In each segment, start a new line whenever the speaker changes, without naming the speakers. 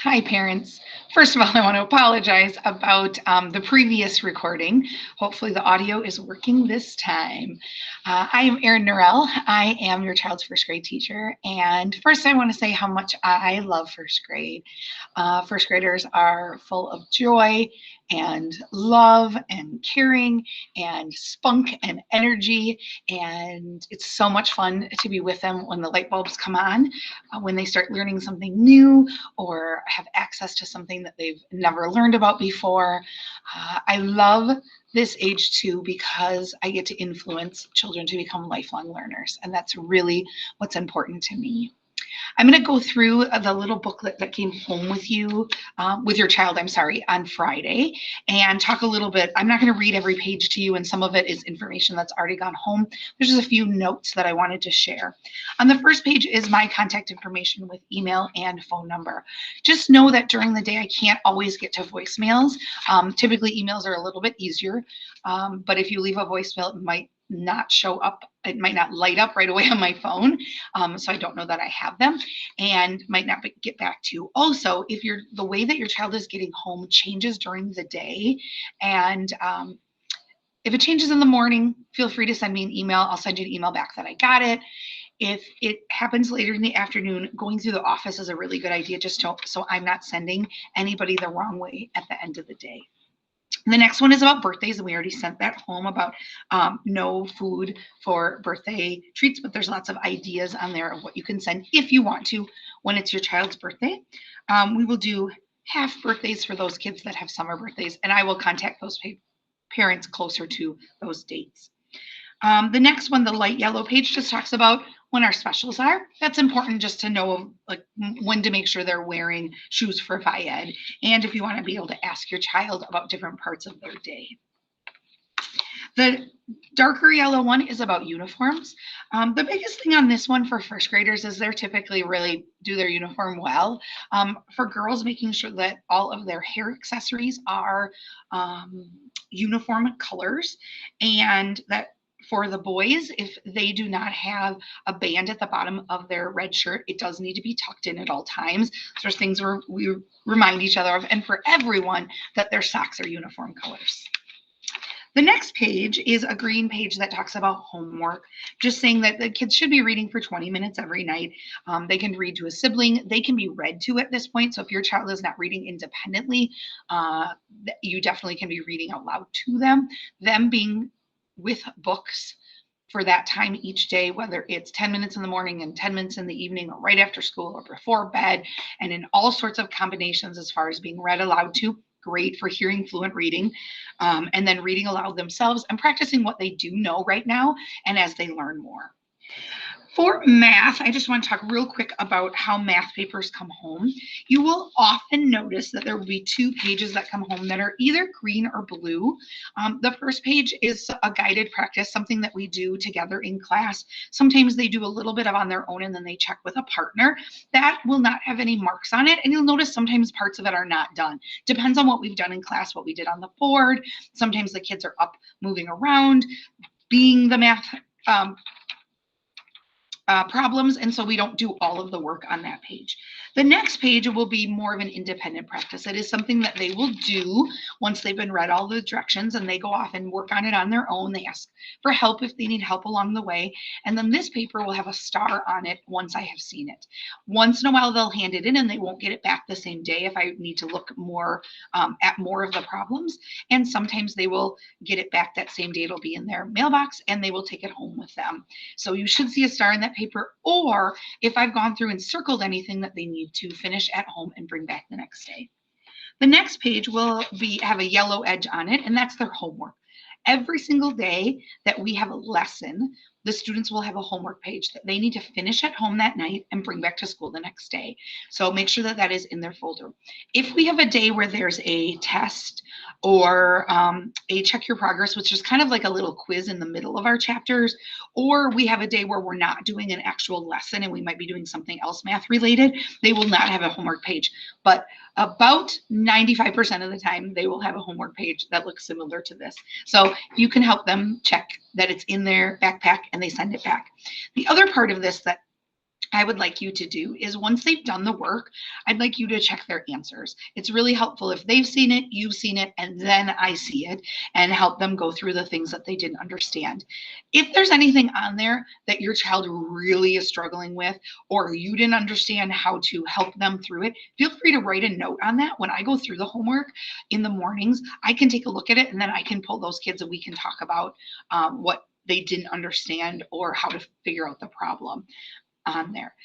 Hi, parents. First of all, I want to apologize about the previous recording. Hopefully, the audio is working this time. I am Erin Norrell. I am your child's first grade teacher. And first, I want to say how much I love first grade. First graders are full of joy and love and caring and spunk and energy. And it's so much fun to be with them when the light bulbs come on, when they start learning something new or have access to something that they've never learned about before. I love this age too because I get to influence children to become lifelong learners, and that's really what's important to me. I'm going to go through the little booklet that came home with your child, I'm sorry, on Friday, and talk a little bit. I'm not going to read every page to you, and some of it is information that's already gone home. There's just a few notes that I wanted to share. On the first page is my contact information with email and phone number. Just know that during the day, I can't always get to voicemails. Typically, emails are a little bit easier, but if you leave a voicemail, it might not show up. It might not light up right away on my phone. So I don't know that I have them and might not get back to you. Also, if the way that your child is getting home changes during the day, and if it changes in the morning, feel free to send me an email. I'll send you an email back that I got it. If it happens later in the afternoon, going through the office is a really good idea, just so I'm not sending anybody the wrong way at the end of the day. The next one is about birthdays, and we already sent that home about no food for birthday treats, but there's lots of ideas on there of what you can send if you want to when it's your child's birthday. We will do half birthdays for those kids that have summer birthdays, and I will contact those parents closer to those dates. The next one, the light yellow page, just talks about when our specials are. That's important just to know like when to make sure they're wearing shoes for Phi Ed, and if you want to be able to ask your child about different parts of their day. The darker yellow one is about uniforms. The biggest thing on this one for first graders is they're typically really do their uniform well. For girls, making sure that all of their hair accessories are uniform colors, and that for the boys, if they do not have a band at the bottom of their red shirt, it does need to be tucked in at all times. So there's things where we remind each other of, and for everyone, that their socks are uniform colors. The next page is a green page that talks about homework, just saying that the kids should be reading for 20 minutes every night. They can read to a sibling. They can be read to at this point. So if your child is not reading independently, you definitely can be reading out loud to them. Them being with books for that time each day, whether it's 10 minutes in the morning and 10 minutes in the evening or right after school or before bed, and in all sorts of combinations as far as being read aloud to. Great for hearing fluent reading, and then reading aloud themselves and practicing what they do know right now and as they learn more. For math, I just want to talk real quick about how math papers come home. You will often notice that there will be two pages that come home that are either green or blue. The first page is a guided practice, something that we do together in class. Sometimes they do a little bit of on their own and then they check with a partner. That will not have any marks on it, and you'll notice sometimes parts of it are not done. Depends on what we've done in class, what we did on the board. Sometimes the kids are up moving around, being the math problems, and so we don't do all of the work on that page. The next page will be more of an independent practice. It is something that they will do once they've been read all the directions, and they go off and work on it on their own. They ask for help if they need help along the way, and then this paper will have a star on it once I have seen it. Once in a while they'll hand it in and they won't get it back the same day if I need to look more at more of the problems, and sometimes they will get it back that same day. It'll be in their mailbox and they will take it home with them. So you should see a star in that paper, or if I've gone through and circled anything that they need to finish at home and bring back the next day. The next page will have a yellow edge on it, and that's their homework. Every single day that we have a lesson, the students will have a homework page that they need to finish at home that night and bring back to school the next day. So make sure that that is in their folder. If we have a day where there's a test or a check your progress, which is kind of like a little quiz in the middle of our chapters, or we have a day where we're not doing an actual lesson and we might be doing something else math related, they will not have a homework page. But about 95% of the time, they will have a homework page that looks similar to this. So you can help them check that it's in their backpack and they send it back. The other part of this that I would like you to do is once they've done the work, I'd like you to check their answers. It's really helpful if they've seen it, you've seen it, and then I see it and help them go through the things that they didn't understand. If there's anything on there that your child really is struggling with, or you didn't understand how to help them through it, feel free to write a note on that. When I go through the homework in the mornings, I can take a look at it and then I can pull those kids and we can talk about what they didn't understand or how to figure out the problem on there.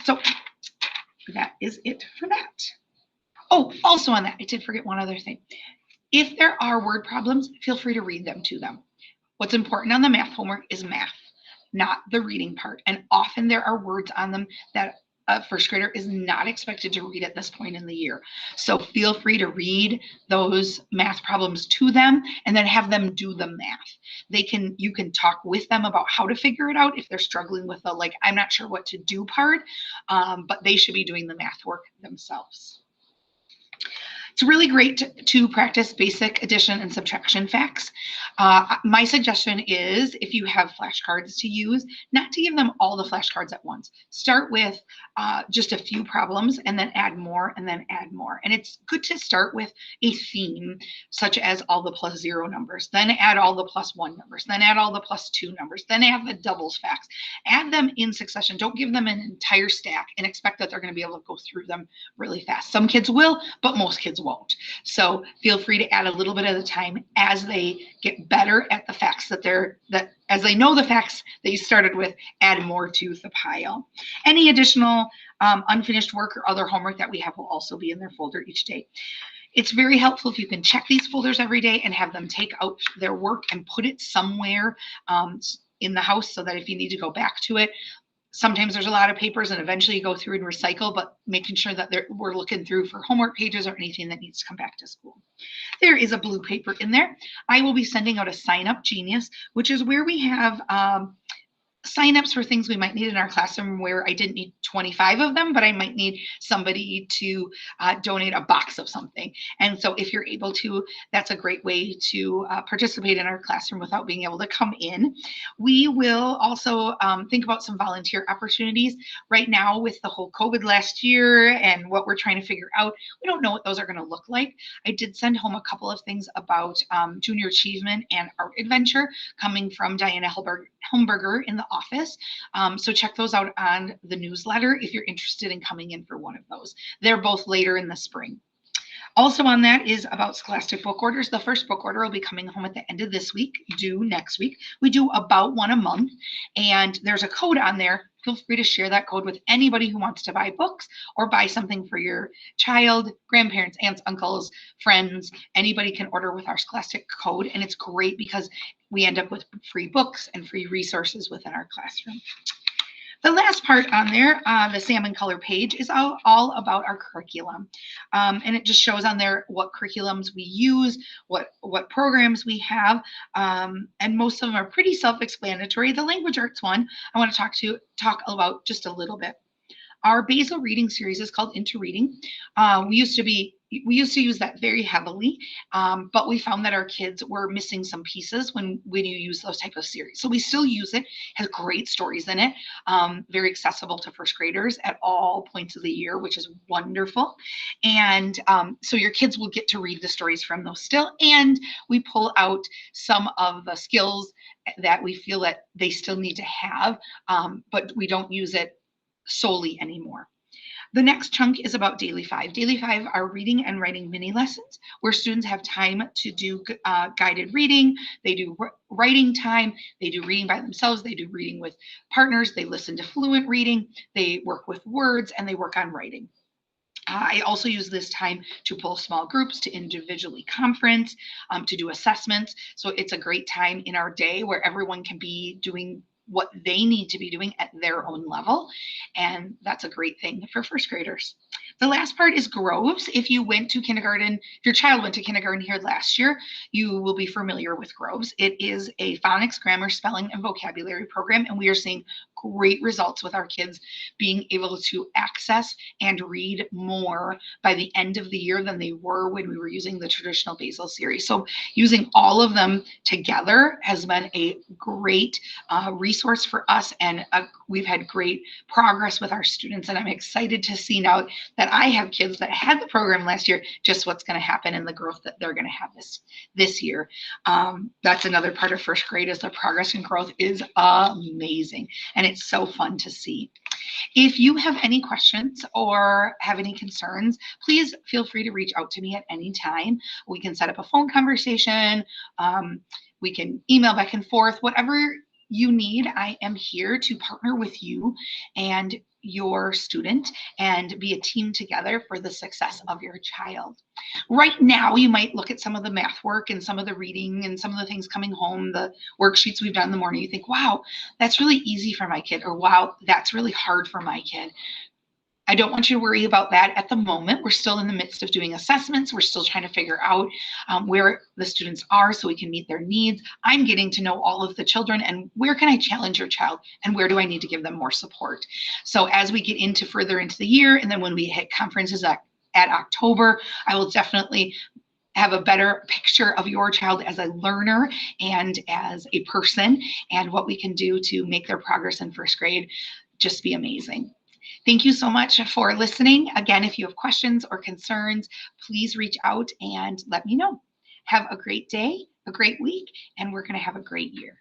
So that is it for that. Oh, also on that, I did forget one other thing. If there are word problems, feel free to read them to them. What's important on the math homework is math, not the reading part. And often there are words on them that a first grader is not expected to read at this point in the year. So feel free to read those math problems to them and then have them do the math. You can talk with them about how to figure it out if they're struggling with the like, I'm not sure what to do part, but they should be doing the math work themselves. It's really great to practice basic addition and subtraction facts. My suggestion is if you have flashcards to use, not to give them all the flashcards at once. Start with just a few problems and then add more and then add more. And it's good to start with a theme such as all the +0 numbers, then add all the +1 numbers, then add all the +2 numbers, then add the doubles facts. Add them in succession. Don't give them an entire stack and expect that they're going to be able to go through them really fast. Some kids will, but most kids won't. So feel free to add a little bit at a time as they get better at the facts as they know the facts that you started with, add more to the pile. Any additional unfinished work or other homework that we have will also be in their folder each day. It's very helpful if you can check these folders every day and have them take out their work and put it somewhere in the house so that if you need to go back to it, sometimes there's a lot of papers and eventually you go through and recycle, but making sure that we're looking through for homework pages or anything that needs to come back to school. There is a blue paper in there. I will be sending out a Sign Up Genius, which is where we have signups for things we might need in our classroom where I didn't need 25 of them, but I might need somebody to donate a box of something. And so if you're able to, that's a great way to participate in our classroom without being able to come in. We will also think about some volunteer opportunities. Right now with the whole COVID last year and what we're trying to figure out, we don't know what those are going to look like. I did send home a couple of things about junior achievement and art adventure coming from Diana Helmberger in the office. So check those out on the newsletter if you're interested in coming in for one of those. They're both later in the spring. Also on that is about Scholastic book orders. The first book order will be coming home at the end of this week, due next week. We do about one a month, and there's a code on there. Feel free to share that code with anybody who wants to buy books or buy something for your child, grandparents, aunts, uncles, friends. Anybody can order with our Scholastic code, and it's great because we end up with free books and free resources within our classroom. The last part on there, the salmon color page, is all about our curriculum. And it just shows on there what curriculums we use, what programs we have, and most of them are pretty self-explanatory. The language arts one, I want to talk about just a little bit. Our basal reading series is called Interreading. We used to use that very heavily, but we found that our kids were missing some pieces when you use those type of series. So we still use it, has great stories in it, very accessible to first graders at all points of the year, which is wonderful. And so your kids will get to read the stories from those still, and we pull out some of the skills that we feel that they still need to have, but we don't use it solely anymore. The next chunk is about Daily 5. Daily 5 are reading and writing mini lessons where students have time to do guided reading. They do writing time. They do reading by themselves. They do reading with partners. They listen to fluent reading. They work with words and they work on writing. I also use this time to pull small groups, to individually conference, to do assessments. So it's a great time in our day where everyone can be doing what they need to be doing at their own level. And that's a great thing for first graders. The last part is Groves. If you went to kindergarten, if your child went to kindergarten here last year, you will be familiar with Groves. It is a phonics, grammar, spelling, and vocabulary program, and we are seeing great results with our kids being able to access and read more by the end of the year than they were when we were using the traditional basal series. So using all of them together has been a great resource for us, and we've had great progress with our students, and I'm excited to see now that I have kids that had the program last year, just what's going to happen and the growth that they're going to have this year. That's another part of first grade, is the progress and growth is amazing, and it's so fun to see. If you have any questions or have any concerns, please feel free to reach out to me at any time. We can set up a phone conversation. We can email back and forth, whatever you need. I am here to partner with you and your student and be a team together for the success of your child. Right now, you might look at some of the math work and some of the reading and some of the things coming home, the worksheets we've done in the morning. You think, wow, that's really easy for my kid, or wow, that's really hard for my kid. I don't want you to worry about that at the moment. We're still in the midst of doing assessments. We're still trying to figure out where the students are so we can meet their needs. I'm getting to know all of the children, and where can I challenge your child, and where do I need to give them more support? So as we get further into the year, and then when we hit conferences at October, I will definitely have a better picture of your child as a learner and as a person, and what we can do to make their progress in first grade just be amazing. Thank you so much for listening. Again, if you have questions or concerns, please reach out and let me know. Have a great day, a great week, and we're going to have a great year.